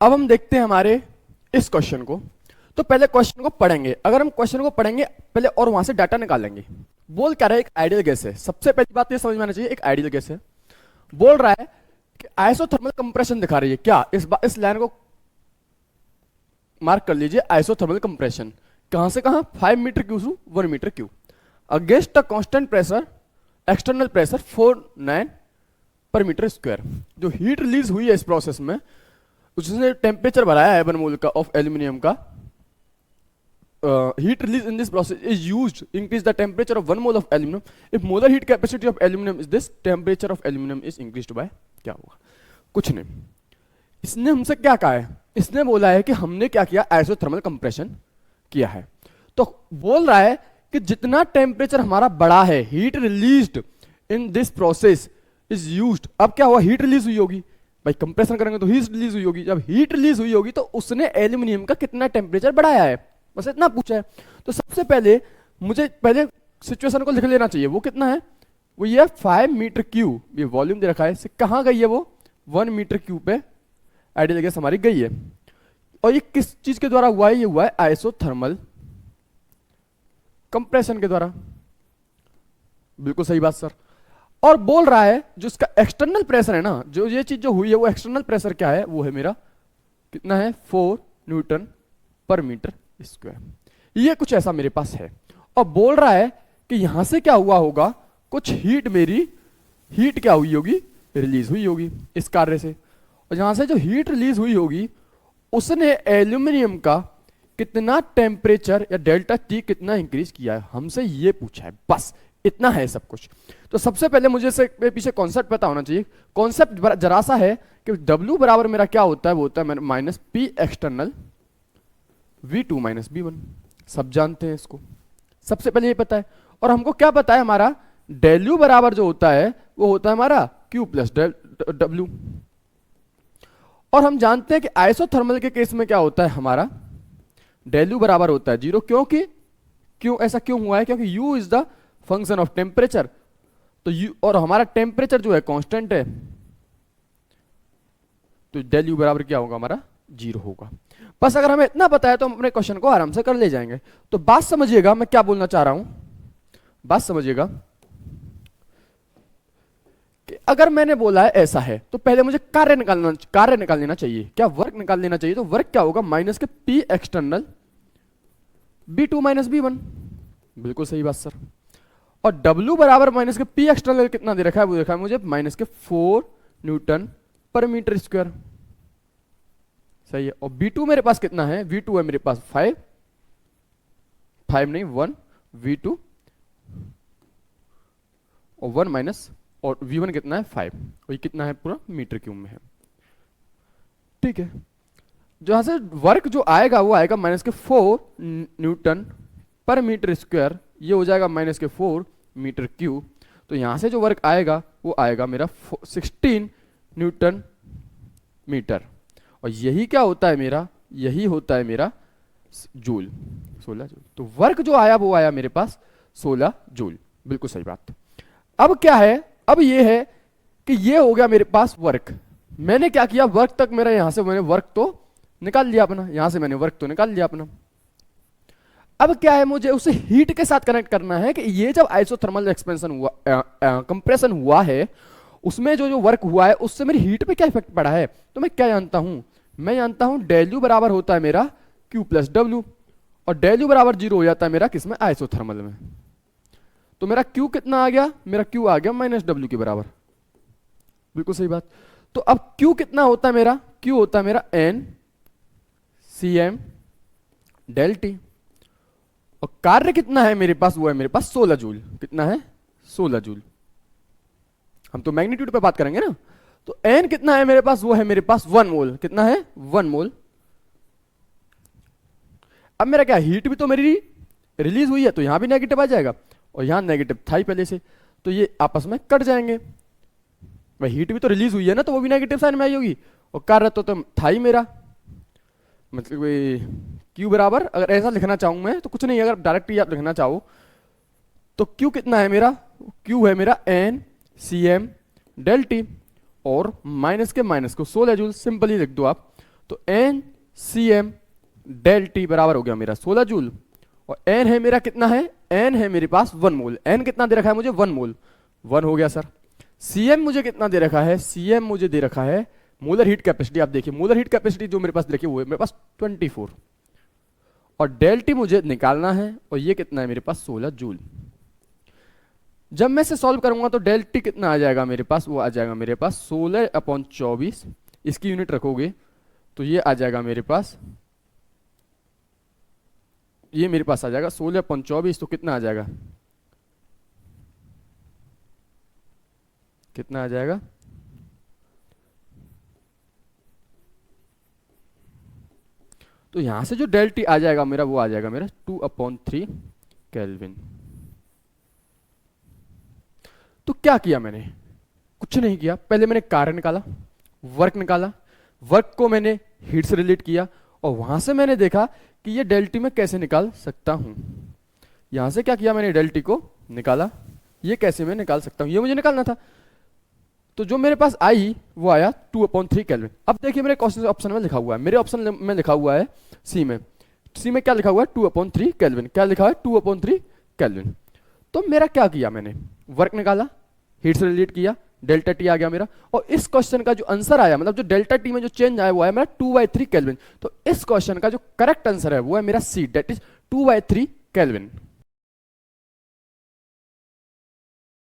अब हम देखते हैं हमारे इस क्वेश्चन को। तो पहले क्वेश्चन को पढ़ेंगे। अगर हम क्वेश्चन को पढ़ेंगे पहले और वहां से डाटा निकालेंगे। बोल क्या रहा है, एक आइडियल गैस है। सबसे पहली बात ये समझ में आना चाहिए, एक आइडियल गैस है। बोल रहा है कि आइसोथर्मल कंप्रेशन दिखा रही है। क्या इस लाइन को मार्क कर लीजिए, आइसोथर्मल कंप्रेशन। कहां से कहां? 5 metre cube to 1 metre cube against a constant pressure, external pressure 49 per metre square. जो हीट रिलीज हुई है इस प्रोसेस में, उसने टेम्परेचर बढ़ाया है 1 मोल का ऑफ एल्यूमिनियम का। heat released in this process is used to increase the temperature of 1 mole of aluminum. If molar heat capacity of aluminum is this, temperature of aluminum is increased by क्या होगा? कुछ नहीं। इसने हमसे क्या कहा है? इसने बोला है कि हमने क्या किया, आइसोथर्मल कंप्रेशन किया है। तो बोल रहा है कि जितना टेम्परेचर हमारा बढ़ा है, heat released in this process is used. अब क्या हुआ, हीट रिलीज हुई होगी भाई, कंप्रेशन करेंगे तो हीट रिलीज हुई होगी। जब हीट रिलीज हुई होगी तो उसने एल्यूमिनियम का कितना टेम्परेचर बढ़ाया है, बस इतना पूछा है। तो सबसे पहले मुझे पहले सिचुएशन को लिख लेना चाहिए। वो कितना है, वो ये 5 मीटर क्यूब, ये वॉल्यूम दे रखा है। कहां गई है वो? 1 मीटर क्यूब पे आइडियल गैस हमारी गई है। और ये किस चीज के द्वारा हुआ है? ये हुआ है आइसोथर्मल कंप्रेशन के द्वारा। बिल्कुल सही बात सर। और बोल रहा है जो इसका एक्सटर्नल प्रेशर है ना, जो ये चीज जो हुई है, वो एक्सटर्नल प्रेशर क्या है? वो है मेरा कितना है, 4 न्यूटन पर मीटर स्क्वायर। ये कुछ ऐसा मेरे पास है। और बोल रहा है कि यहां से क्या हुआ होगा, कुछ हीट, मेरी हीट क्या हुई होगी, रिलीज हुई होगी इस कार्य से। और यहां से जो हीट रिलीज हुई होगी, उसने एल्यूमिनियम का कितना टेम्परेचर या डेल्टा टी कितना इंक्रीज किया है, हमसे ये पूछा है। बस इतना है सब कुछ। तो सबसे पहले मुझे इससे पीछे कॉन्सेप्ट पता होना चाहिए। कॉन्सेप्ट जरा सा है कि W बराबर मेरा क्या होता है, वो होता है minus P external V2 minus V1। सब जानते हैं इसको, सबसे पहले ये पता है। और हमको क्या पता है, हमारा डेल्यू बराबर जो होता है वो होता है हमारा Q प्लस W। और हम जानते हैं कि आइसोथर्मल के केस में क्या होता है, हमारा डेल्यू बराबर होता है 0। क्योंकि क्यों ऐसा क्यों हुआ है? क्योंकि U is the function of temperature. तो U, और हमारा टेम्परेचर जो है कांस्टेंट है, तो डेल्यू बराबर क्या होगा, हमारा 0 होगा। बस अगर हमें इतना पता है तो हम अपने क्वेश्चन को आराम से कर ले जाएंगे। तो बात समझिएगा मैं क्या बोलना चाह रहा हूं, बात समझिएगा कि अगर मैंने बोला है ऐसा है, तो पहले मुझे कार्य निकाल लेना चाहिए। क्या वर्क निकाल लेना चाहिए। तो वर्क क्या होगा, माइनस के P external B2 minus B1। बिल्कुल सही बात सर। और W बराबर माइनस के पी एक्सटर्नल कितना दे रखा है, वो देखा है मुझे माइनस के 4 न्यूटन पर मीटर स्क्वायर। सही है। और B2 मेरे पास कितना है, V2 है मेरे पास 5 नहीं 1 V2 और 1 माइनस, और V1 कितना है 5, और ये कितना है पूरा मीटर क्यूब में है। ठीक है। जहां से वर्क जो आएगा वो आएगा माइनस के 4 न्यूटन पर मीटर स्क्वायर, ये हो जाएगा माइनस के 4 मीटर क्यूब। तो यहां से जो वर्क आएगा वो आएगा मेरा 16 न्यूटन मीटर। और यही क्या होता है मेरा, यही होता है मेरा जूल, 16 जूल। तो वर्क जो आया वो आया मेरे पास 16 जूल। बिल्कुल सही बात। अब क्या है, अब ये है कि ये हो गया मेरे पास वर्क। मैंने क्या किया, वर्क तक मेरा यहां से मैंने वर्क तो निकाल लिया अपना, यहां से मैंने वर्क तो निकाल लिया अपना। अब क्या है, मुझे उसे हीट के साथ कनेक्ट करना है कि ये जब आइसोथर्मल एक्सपेंशन हुआ, कंप्रेशन हुआ है, उसमें जो वर्क हुआ है उससे मेरी हीट पे क्या इफेक्ट पड़ा है। तो मैं क्या जानता हूं, मैं जानता हूं डेल्यू बराबर होता है मेरा Q प्लस W। और डेल्यू बराबर 0 हो जाता है मेरा किसमें, आइसोथर्मल में। तो मेरा Q कितना आ गया, मेरा Q आ गया माइनस W के बराबर। बिल्कुल सही बात। तो अब Q कितना होता है मेरा, Q होता है मेरा N CM डेल T। और कार्य कितना है मेरे पास, वो है मेरे पास 16 जूल। कितना है, 16 जूल। हम तो मैग्नीट्यूड पे बात करेंगे ना। तो N कितना है मेरे पास, वो है मेरे पास 1 मोल। कितना है, 1 मोल। अब मेरा क्या, हीट भी तो मेरी रिलीज हुई है, तो यहां भी नेगेटिव आ जाएगा, और यहां नेगेटिव था ही पहले से, तो ये आपस में कट जाएंगे। भाई हीट भी तो रिलीज हुई है ना, तो वो भी नेगेटिव साइन में आई होगी। और कार्य तो था ही मेरा, मतलब Q बराबर, अगर ऐसा लिखना चाहूं मैं तो कुछ नहीं, अगर डायरेक्टली आप लिखना चाहो तो Q कितना है मेरा, Q है मेरा N CM डेल T, और माइनस के माइनस को 16 जूल सिंपली लिख दो आप। तो N C M del T बराबर हो गया मेरा 16 जूल, और एन है मेरा कितना है, एन है मेरे पास 1 मोल, एन कितना दे रखा है मुझे 1 मोल, 1 हो गया सर। सीएम मुझे कितना दे रखा है, सीएम मुझे दे रखा है मोलर हीट कैपेसिटी, आप देखिए मोलर हीट कैपेसिटी जो मेरे पास दे रखी है वो है मेरे पास 24, और डेल टी मुझे निकालना है, और ये कितना है मेरे पास 16 जूल। जब मैं इसे सॉल्व करूंगा तो डेल टी कितना आ जाएगा मेरे पास, वो आ जाएगा मेरे पास 16/24, इसकी यूनिट रखोगे तो ये आ जाएगा मेरे पास, ये मेरे पास आ जाएगा 16/24, तो कितना आ जाएगा, कितना आ जाएगा, तो यहां से जो डेल टी आ जाएगा मेरा, वो आ जाएगा मेरा 2/3 केल्विन। तो क्या किया मैंने, कुछ नहीं किया, पहले मैंने कार्य निकाला, वर्क निकाला, वर्क को मैंने हीट से रिलेट किया, और वहां से मैंने देखा कि ये डेल टी मैं कैसे निकाल सकता हूं। यहां से क्या किया मैंने, डेल टी को निकाला, ये कैसे मैं निकाल सकता हूं, ये मुझे निकालना था। तो जो मेरे पास आई वो आया 2/3 केल्विन। अब देखिए मेरे क्वेश्चन ऑप्शन में लिखा हुआ है, मेरे ऑप्शन में लिखा हुआ है सी में, सी में क्या लिखा हुआ है 2/3 केल्विन, क्या लिखा है 2/3 केल्विन। तो मेरा क्या किया मैंने, वर्क निकाला, हीट से रिलेट किया, डेल्टा टी आ गया मेरा, और इस क्वेश्चन का जो आंसर आया, मतलब जो डेल्टा टी में जो चेंज आया वो आया मेरा 2/3 केल्विन। तो इस क्वेश्चन का जो करेक्ट आंसर है वो है मेरा सी, दैट इज 2/3 केल्विन।